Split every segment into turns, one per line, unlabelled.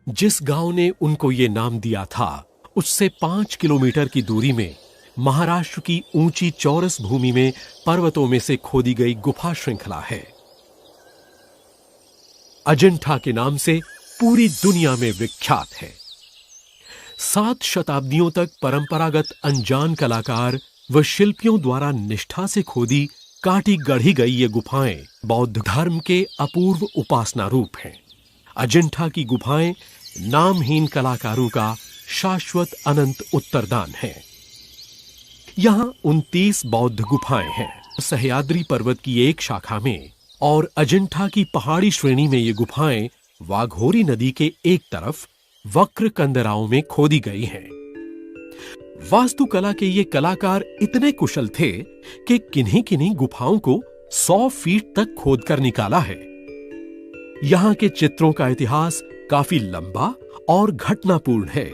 जिस गांव ने उनको ये नाम दिया था, उससे 5 किलोमीटर की दूरी में महाराष्ट्र की ऊंची चौरस भूमि में पर्वतों में से खोदी गई गुफा श्रृंखला है। अजंठा के नाम से पूरी दुनिया में विख्यात है। 7 शताब्दियों तक परंपरागत अनजान कलाकार व शिल्पियों द्वारा निष्ठा से खोदी काटी गढ़ी गई ये गुफाएं बौद्ध धर्म के अपूर्व उपासना रूप हैं। अजंठा की गुफाएं नामहीन कलाकारों का शाश्वत अनंत उत्तरदान है। यहां 29 बौद्ध गुफाएं हैं। सह्याद्री पर्वत की एक शाखा में और अजंठा की पहाड़ी श्रेणी में ये गुफाएं वाघोरी नदी के एक तरफ वक्र कंदराओं में खोदी गई हैं। वास्तुकला के ये कलाकार इतने कुशल थे कि किन्हीं गुफाओं को 100 फीट तक खोदकर निकाला है। यहां के चित्रों का इतिहास काफी लंबा और घटनापूर्ण है।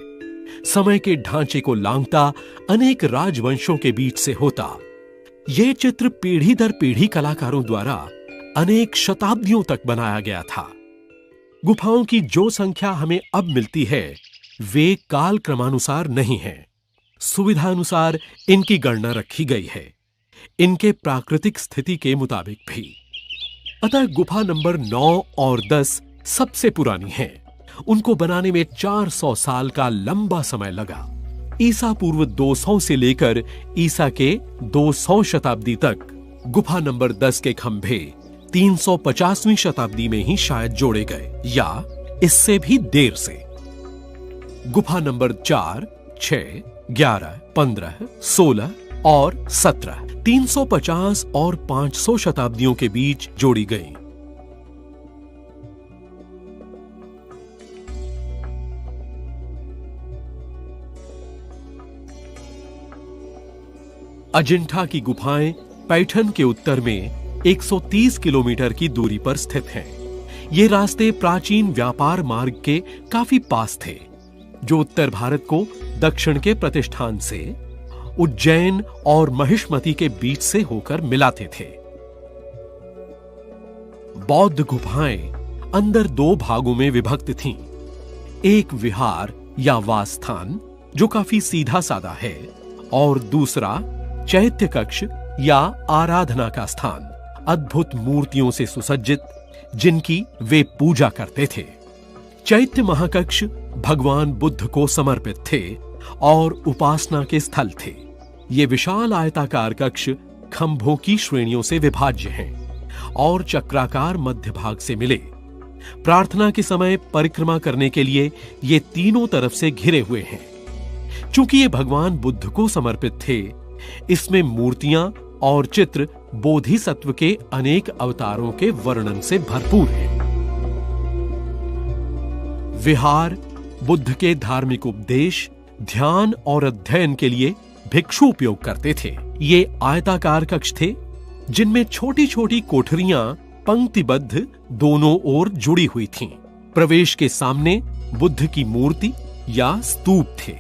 समय के ढांचे को लांघता अनेक राजवंशों के बीच से होता ये चित्र पीढ़ी दर पीढ़ी कलाकारों द्वारा अनेक शताब्दियों तक बनाया गया था। गुफाओं की जो संख्या हमें अब मिलती है वे काल क्रमानुसार नहीं है, सुविधानुसार इनकी गणना रखी गई है, इनके प्राकृतिक स्थिति के मुताबिक भी। अतः गुफा नंबर 9 और 10 सबसे पुरानी हैं। उनको बनाने में 400 साल का लंबा समय लगा। ईसा पूर्व 200 से लेकर ईसा के 200 शताब्दी तक गुफा नंबर 10 के खंभे 350वीं शताब्दी में ही शायद जोड़े गए या इससे भी देर से। गुफा नंबर 4, 6, 11, 15, 16 और 17 350 और 500 शताब्दियों के बीच जोड़ी गई। अजंठा की गुफाएं पैठन के उत्तर में 130 किलोमीटर की दूरी पर स्थित हैं। ये रास्ते प्राचीन व्यापार मार्ग के काफी पास थे, जो उत्तर भारत को दक्षिण के प्रतिष्ठान से उज्जैन और महिष्मती के बीच से होकर मिलाते थे। बौद्ध गुफाएं अंदर 2 भागों में विभक्त थीं। एक विहार या वासस्थान जो काफी सीधा सादा है और दूसरा चैत्य कक्ष या आराधना का स्थान, अद्भुत मूर्तियों से सुसज्जित जिनकी वे पूजा करते थे। चैत्य महाकक्ष भगवान बुद्ध को समर्पित थे और उपासना के स्थल थे। ये विशाल आयताकार कक्ष खंभों की श्रेणियों से विभाज्य हैं और चक्राकार मध्य भाग से मिले। प्रार्थना के समय परिक्रमा करने के लिए ये तीनों तरफ से घिरे हुए हैं। चूंकि ये भगवान बुद्ध को समर्पित थे, इसमें मूर्तियां और चित्र बोधिसत्व के अनेक अवतारों के वर्णन से भरपूर हैं। विहार बुद्ध के धार्मिक उपदेश, ध्यान और अध्ययन के लिए भिक्षु उपयोग करते थे। ये आयताकार कक्ष थे जिनमें छोटी छोटी कोठरियां पंक्तिबद्ध दोनों ओर जुड़ी हुई थीं। प्रवेश के सामने बुद्ध की मूर्ति या स्तूप थे।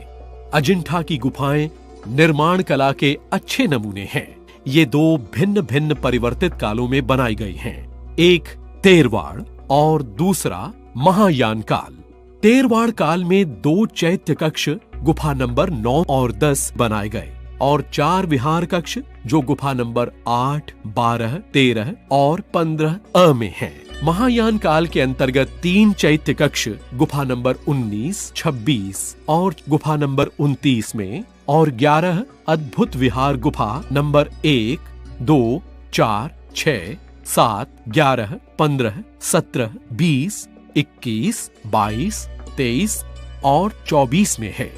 अजंठा की गुफाएं निर्माण कला के अच्छे नमूने हैं। ये 2 भिन्न भिन्न परिवर्तित कालों में बनाई गई हैं। एक तेरवाड़ और दूसरा महायान काल। तेरवाड़ काल में 2 चैत्य कक्ष गुफा नंबर 9 और 10 बनाए गए और 4 विहार कक्ष जो गुफा नंबर 8, 12, 13 और 15 अ में हैं। महायान काल के अंतर्गत 3 चैत्य कक्ष गुफा नंबर 19, 26 और गुफा नंबर 29 में और 11 अद्भुत विहार गुफा नंबर 1, 2, 4, 6, 7, 11, 15, 17, 20, 21, 22, 23 और 24 में है।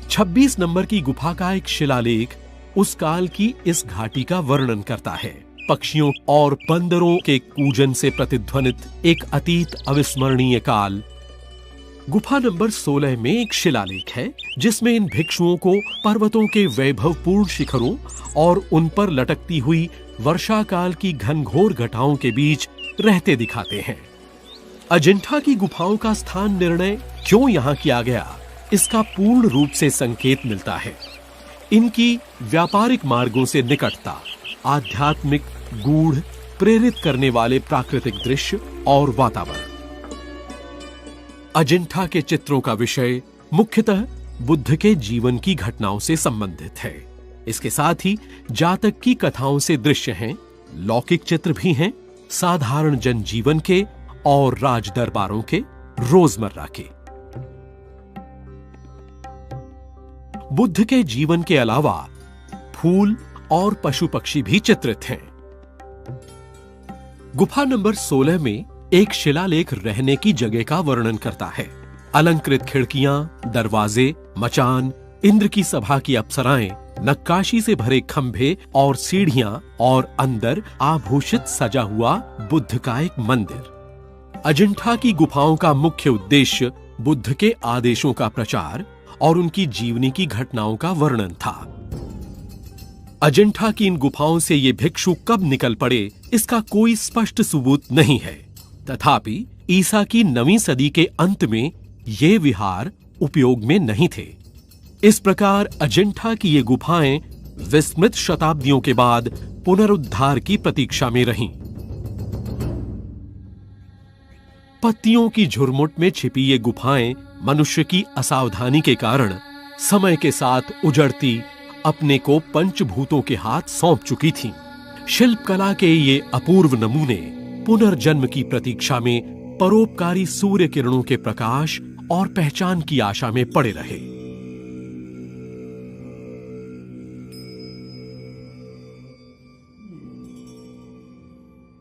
छब्बीस नंबर की गुफा का एक शिलालेख उस काल की इस घाटी का वर्णन करता है। पक्षियों और बंदरों के कूजन से प्रतिध्वनित एक अतीत अविस्मरणीय काल। गुफा नंबर 16 में एक शिलालेख है जिसमें इन भिक्षुओं को पर्वतों के वैभवपूर्ण शिखरों और उन पर लटकती हुई वर्षा काल की घनघोर घटाओं के बीच रहते दिखाते हैं। अजंठा की गुफाओं का स्थान निर्णय क्यों यहाँ किया गया, इसका पूर्ण रूप से संकेत मिलता है। इनकी व्यापारिक मार्गों से निकटता, आध्यात्मिक, गूढ़, प्रेरित करने वाले प्राकृतिक दृश्य और वातावरण। अजंठा के चित्रों का विषय मुख्यतः बुद्ध के जीवन की घटनाओं से संबंधित है। इसके साथ ही जातक की कथाओं से दृश्य हैं, लौकिक चित्र भी हैं, साधारण जनजीवन के और राज दरबारों के रोजमर्रा के। बुद्ध के जीवन के अलावा फूल और पशु पक्षी भी चित्रित हैं। गुफा नंबर 16 में एक शिलालेख रहने की जगह का वर्णन करता है। अलंकृत खिड़कियां, दरवाजे, मचान, इंद्र की सभा की अप्सराएं, नक्काशी से भरे खंभे और सीढ़ियां और अंदर आभूषित सजा हुआ बुद्ध का एक मंदिर। अजंठा की गुफाओं का मुख्य उद्देश्य बुद्ध के आदेशों का प्रचार और उनकी जीवनी की घटनाओं का वर्णन था। अजंठा की इन गुफाओं से ये भिक्षु कब निकल पड़े, इसका कोई स्पष्ट सबूत नहीं है। तथापि ईसा की 9वीं सदी के अंत में ये विहार उपयोग में नहीं थे। इस प्रकार अजंठा की ये गुफाएं विस्मृत शताब्दियों के बाद पुनरुद्धार की प्रतीक्षा में रहीं। पत्तियों की झुरमुट में छिपी ये गुफाएं मनुष्य की असावधानी के कारण समय के साथ उजड़ती, अपने को पंचभूतों के हाथ सौंप चुकी थीं। शिल्पकला के ये अपूर्व नमूने पुनर्जन्म की प्रतीक्षा में परोपकारी सूर्य किरणों के प्रकाश और पहचान की आशा में पड़े रहे।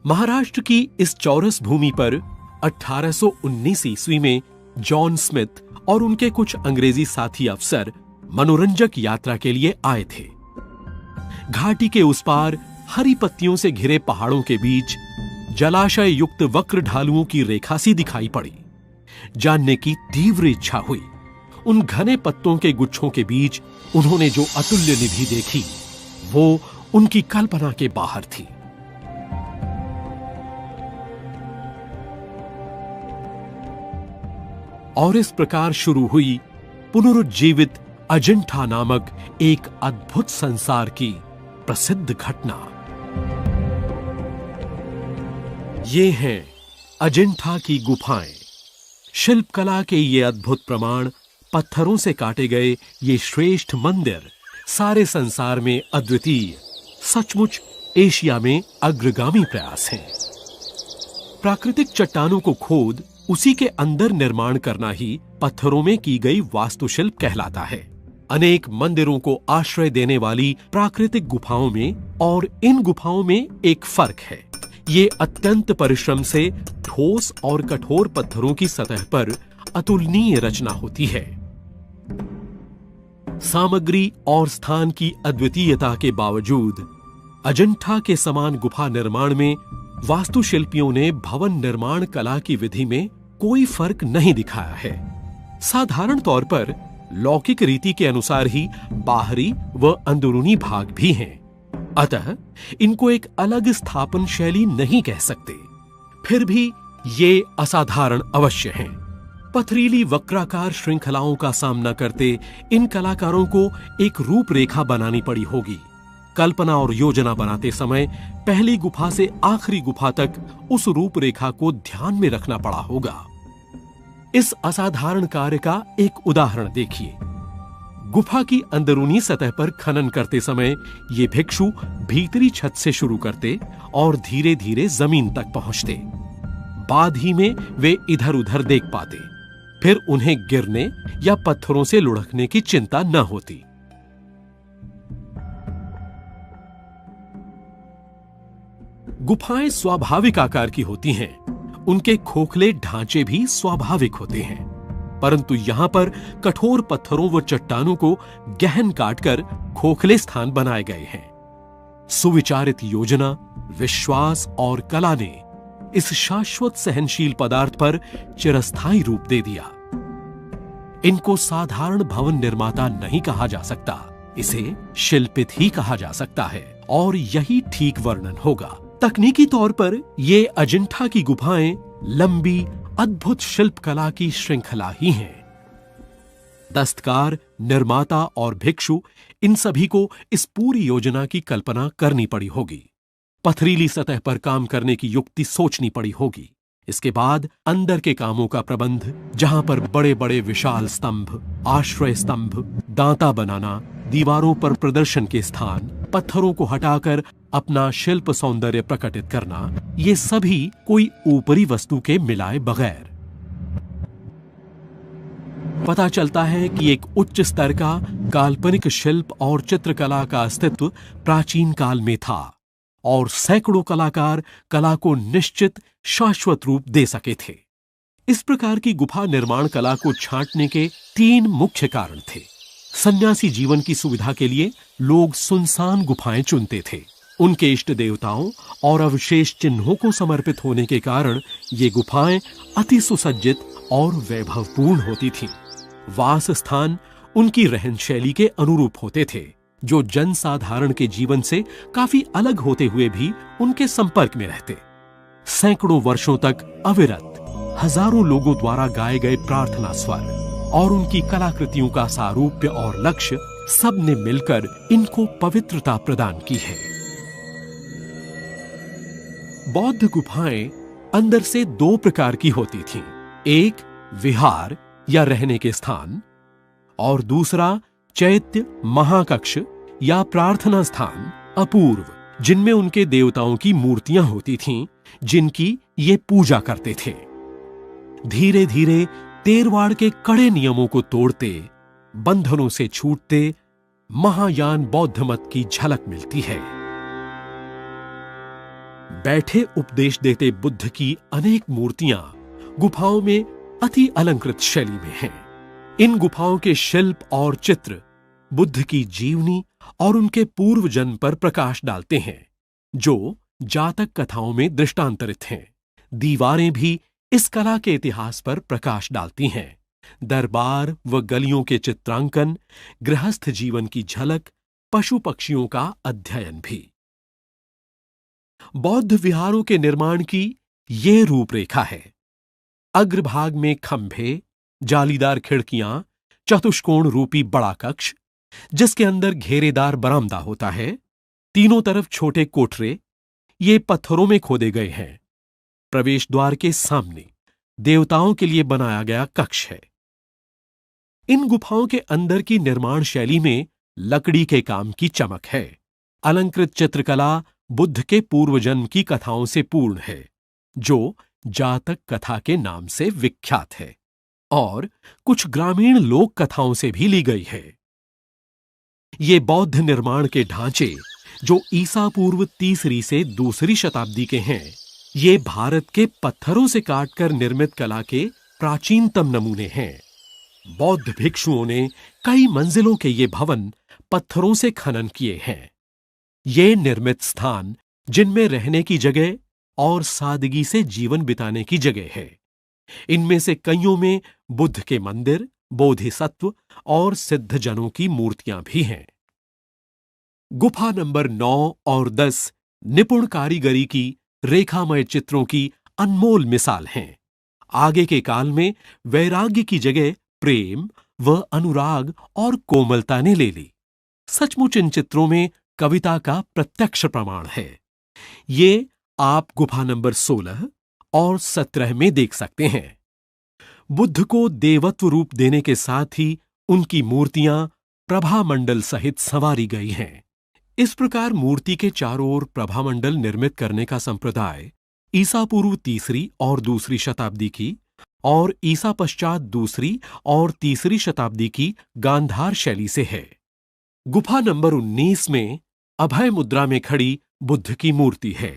महाराष्ट्र की इस चौरस भूमि पर 1819 ईस्वी में जॉन स्मिथ और उनके कुछ अंग्रेजी साथी अफसर मनोरंजक यात्रा के लिए आए थे। घाटी के उस पार हरी पत्तियों से घिरे पहाड़ों के बीच जलाशय युक्त वक्र ढालुओं की रेखा सी दिखाई पड़ी। जानने की तीव्र इच्छा हुई। उन घने पत्तों के गुच्छों के बीच उन्होंने जो अतुल्य निधि देखी, वो उनकी कल्पना के बाहर थी। और इस प्रकार शुरू हुई पुनरुज्जीवित अजंठा नामक एक अद्भुत संसार की प्रसिद्ध घटना। ये हैं अजंठा की गुफाएं। शिल्पकला के ये अद्भुत प्रमाण, पत्थरों से काटे गए ये श्रेष्ठ मंदिर सारे संसार में अद्वितीय, सचमुच एशिया में अग्रगामी प्रयास हैं। प्राकृतिक चट्टानों को खोद उसी के अंदर निर्माण करना ही पत्थरों में की गई वास्तुशिल्प कहलाता है। अनेक मंदिरों को आश्रय देने वाली प्राकृतिक गुफाओं में और इन गुफाओं में एक फर्क है। ये अत्यंत परिश्रम से ठोस और कठोर पत्थरों की सतह पर अतुलनीय रचना होती है। सामग्री और स्थान की अद्वितीयता के बावजूद अजंठा के समान गुफा निर्माण में वास्तुशिल्पियों ने भवन निर्माण कला की विधि में कोई फर्क नहीं दिखाया है। साधारण तौर पर लौकिक रीति के अनुसार ही बाहरी व अंदरूनी भाग भी हैं। अतः इनको एक अलग स्थापन शैली नहीं कह सकते। फिर भी ये असाधारण अवश्य हैं। पथरीली वक्राकार श्रृंखलाओं का सामना करते इन कलाकारों को एक रूपरेखा बनानी पड़ी होगी। कल्पना और योजना बनाते समय पहली गुफा से आखिरी गुफा तक उस रूपरेखा को ध्यान में रखना पड़ा होगा। इस असाधारण कार्य का एक उदाहरण देखिए। गुफा की अंदरूनी सतह पर खनन करते समय ये भिक्षु भीतरी छत से शुरू करते और धीरे धीरे जमीन तक पहुंचते। बाद ही में वे इधर उधर देख पाते। फिर उन्हें गिरने या पत्थरों से लुढ़कने की चिंता न होती। गुफाएं स्वाभाविक आकार की होती हैं। उनके खोखले ढांचे भी स्वाभाविक होते हैं, परंतु यहां पर कठोर पत्थरों व चट्टानों को गहन काटकर खोखले स्थान बनाए गए हैं। सुविचारित योजना, विश्वास और कला ने इस शाश्वत सहनशील पदार्थ पर चिरस्थायी रूप दे दिया। इनको साधारण भवन निर्माता नहीं कहा जा सकता, इसे शिल्पित ही कहा जा सकता है और यही ठीक वर्णन होगा। तकनीकी तौर पर ये अजंठा की गुफाएं लंबी अद्भुत शिल्प कला की श्रृंखला ही हैं। दस्तकार, निर्माता और भिक्षु, इन सभी को इस पूरी योजना की कल्पना करनी पड़ी होगी। पथरीली सतह पर काम करने की युक्ति सोचनी पड़ी होगी। इसके बाद अंदर के कामों का प्रबंध, जहां पर बड़े बड़े विशाल स्तंभ, आश्रय स्तंभ, दांता बनाना, दीवारों पर प्रदर्शन के स्थान, पत्थरों को हटाकर अपना शिल्प सौंदर्य प्रकटित करना, ये सभी कोई ऊपरी वस्तु के मिलाए बगैर। पता चलता है कि एक उच्च स्तर का काल्पनिक शिल्प और चित्रकला का अस्तित्व प्राचीन काल में था और सैकड़ों कलाकार कला को निश्चित शाश्वत रूप दे सके थे। इस प्रकार की गुफा निर्माण कला को छांटने के 3 मुख्य कारण थे। सन्यासी जीवन की सुविधा के लिए लोग सुनसान गुफाएं चुनते थे। उनके इष्ट देवताओं और अवशेष चिन्हों को समर्पित होने के कारण ये गुफाएं अति सुसज्जित और वैभवपूर्ण होती थीं। वास स्थान उनकी रहन शैली के अनुरूप होते थे, जो जनसाधारण के जीवन से काफी अलग होते हुए भी उनके संपर्क में रहते। सैकड़ों वर्षों तक अविरत हजारों लोगों द्वारा गाए गए प्रार्थना स्वर और उनकी कलाकृतियों का सारूप्य और लक्ष्य, सब ने मिलकर इनको पवित्रता प्रदान की है। बौद्ध गुफाएं अंदर से 2 प्रकार की होती थीं। एक विहार या रहने के स्थान और दूसरा चैत्य, महाकक्ष या प्रार्थना स्थान अपूर्व, जिनमें उनके देवताओं की मूर्तियां होती थीं, जिनकी ये पूजा करते थे। धीरे धीरे तेरवाड़ के कड़े नियमों को तोड़ते, बंधनों से छूटते महायान बौद्ध मत की झलक मिलती है। बैठे उपदेश देते बुद्ध की अनेक मूर्तियां गुफाओं में अति अलंकृत शैली में हैं। इन गुफाओं के शिल्प और चित्र बुद्ध की जीवनी और उनके पूर्व जन्म पर प्रकाश डालते हैं, जो जातक कथाओं में दृष्टांतरित हैं। दीवारें भी इस कला के इतिहास पर प्रकाश डालती हैं। दरबार व गलियों के चित्रांकन, गृहस्थ जीवन की झलक, पशु पक्षियों का अध्ययन भी। बौद्ध विहारों के निर्माण की ये रूपरेखा है। अग्रभाग में खंभे, जालीदार खिड़कियां, चतुष्कोण रूपी बड़ा कक्ष, जिसके अंदर घेरेदार बरामदा होता है। तीनों तरफ छोटे कोठरे, ये पत्थरों में खोदे गए हैं। प्रवेश द्वार के सामने देवताओं के लिए बनाया गया कक्ष है। इन गुफाओं के अंदर की निर्माण शैली में लकड़ी के काम की चमक है। अलंकृत चित्रकला बुद्ध के पूर्व जन्म की कथाओं से पूर्ण है, जो जातक कथा के नाम से विख्यात है और कुछ ग्रामीण लोक कथाओं से भी ली गई है। ये बौद्ध निर्माण के ढांचे, जो ईसा पूर्व 3री से 2री शताब्दी के हैं, ये भारत के पत्थरों से काटकर निर्मित कला के प्राचीनतम नमूने हैं। बौद्ध भिक्षुओं ने कई मंजिलों के ये भवन पत्थरों से खनन किए हैं। ये निर्मित स्थान, जिनमें रहने की जगह और सादगी से जीवन बिताने की जगह है। इनमें से कईयों में बुद्ध के मंदिर, बोधिसत्व और सिद्धजनों की मूर्तियां भी हैं। गुफा नंबर 9 और 10 निपुण कारीगरी की रेखामय चित्रों की अनमोल मिसाल हैं। आगे के काल में वैराग्य की जगह प्रेम व अनुराग और कोमलता ने ले ली। सचमुच इन चित्रों में कविता का प्रत्यक्ष प्रमाण है। ये आप गुफा नंबर 16 और 17 में देख सकते हैं। बुद्ध को देवत्व रूप देने के साथ ही उनकी मूर्तियां प्रभामंडल सहित संवारी गई हैं। इस प्रकार मूर्ति के चारों ओर प्रभामंडल निर्मित करने का संप्रदाय ईसा पूर्व 3री और 2री शताब्दी की और ईसा पश्चात 2री और 3री शताब्दी की गांधार शैली से है। गुफा नंबर 19 में अभय मुद्रा में खड़ी बुद्ध की मूर्ति है,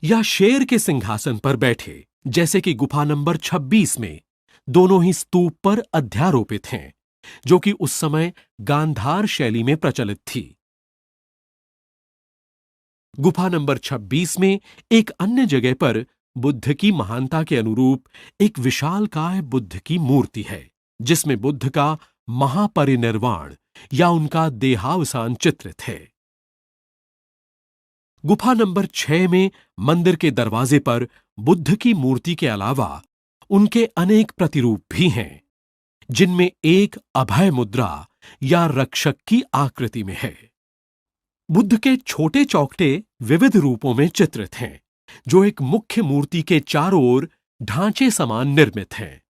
या शेर के सिंहासन पर बैठे, जैसे कि गुफा नंबर 26 में दोनों ही स्तूप पर अध्यारोपित हैं, जो कि उस समय गांधार शैली में प्रचलित थी। गुफा नंबर 26 में एक अन्य जगह पर बुद्ध की महानता के अनुरूप एक विशालकाय बुद्ध की मूर्ति है, जिसमें बुद्ध का महापरिनिर्वाण या उनका देहावसान चित्रित है। गुफा नंबर 6 में मंदिर के दरवाजे पर बुद्ध की मूर्ति के अलावा उनके अनेक प्रतिरूप भी हैं, जिनमें एक अभय मुद्रा या रक्षक की आकृति में है। बुद्ध के छोटे चौखटे विविध रूपों में चित्रित हैं, जो एक मुख्य मूर्ति के चारों ओर ढांचे समान निर्मित हैं।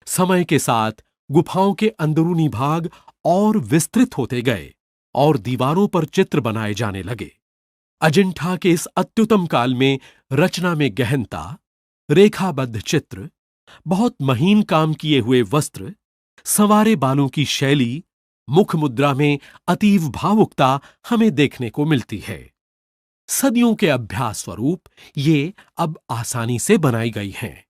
समय के साथ गुफाओं के अंदरूनी भाग और विस्तृत होते गए और दीवारों पर चित्र बनाए जाने लगे। अजिंठा के इस अत्युत्तम काल में रचना में गहनता, रेखाबद्ध चित्र, बहुत महीन काम किए हुए वस्त्र, संवारे बालों की शैली, मुख मुद्रा में अतीव भावुकता हमें देखने को मिलती है। सदियों के अभ्यास स्वरूप ये अब आसानी से बनाई गई हैं।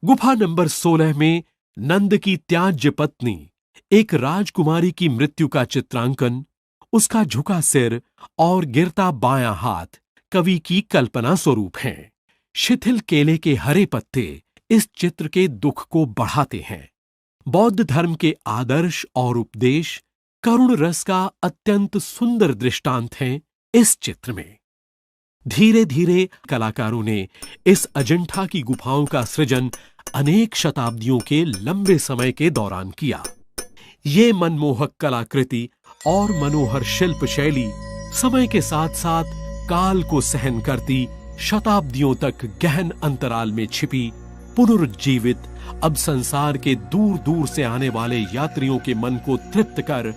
गुफा नंबर 16 में नंद की त्याज्य पत्नी एक राजकुमारी की मृत्यु का चित्रांकन, उसका झुका सिर और गिरता बायां हाथ कवि की कल्पना स्वरूप हैं। शिथिल केले के हरे पत्ते इस चित्र के दुख को बढ़ाते हैं। बौद्ध धर्म के आदर्श और उपदेश करुण रस का अत्यंत सुंदर दृष्टांत हैं इस चित्र में। धीरे धीरे कलाकारों ने इस अजंठा की गुफाओं का सृजन अनेक शताब्दियों के लंबे समय के दौरान किया। ये मनमोहक कलाकृति और मनोहर शिल्प शैली समय के साथ साथ काल को सहन करती, शताब्दियों तक गहन अंतराल में छिपी, पुनरुज्जीवित, अब संसार के दूर दूर से आने वाले यात्रियों के मन को तृप्त कर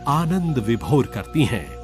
आनंद विभोर करती हैं।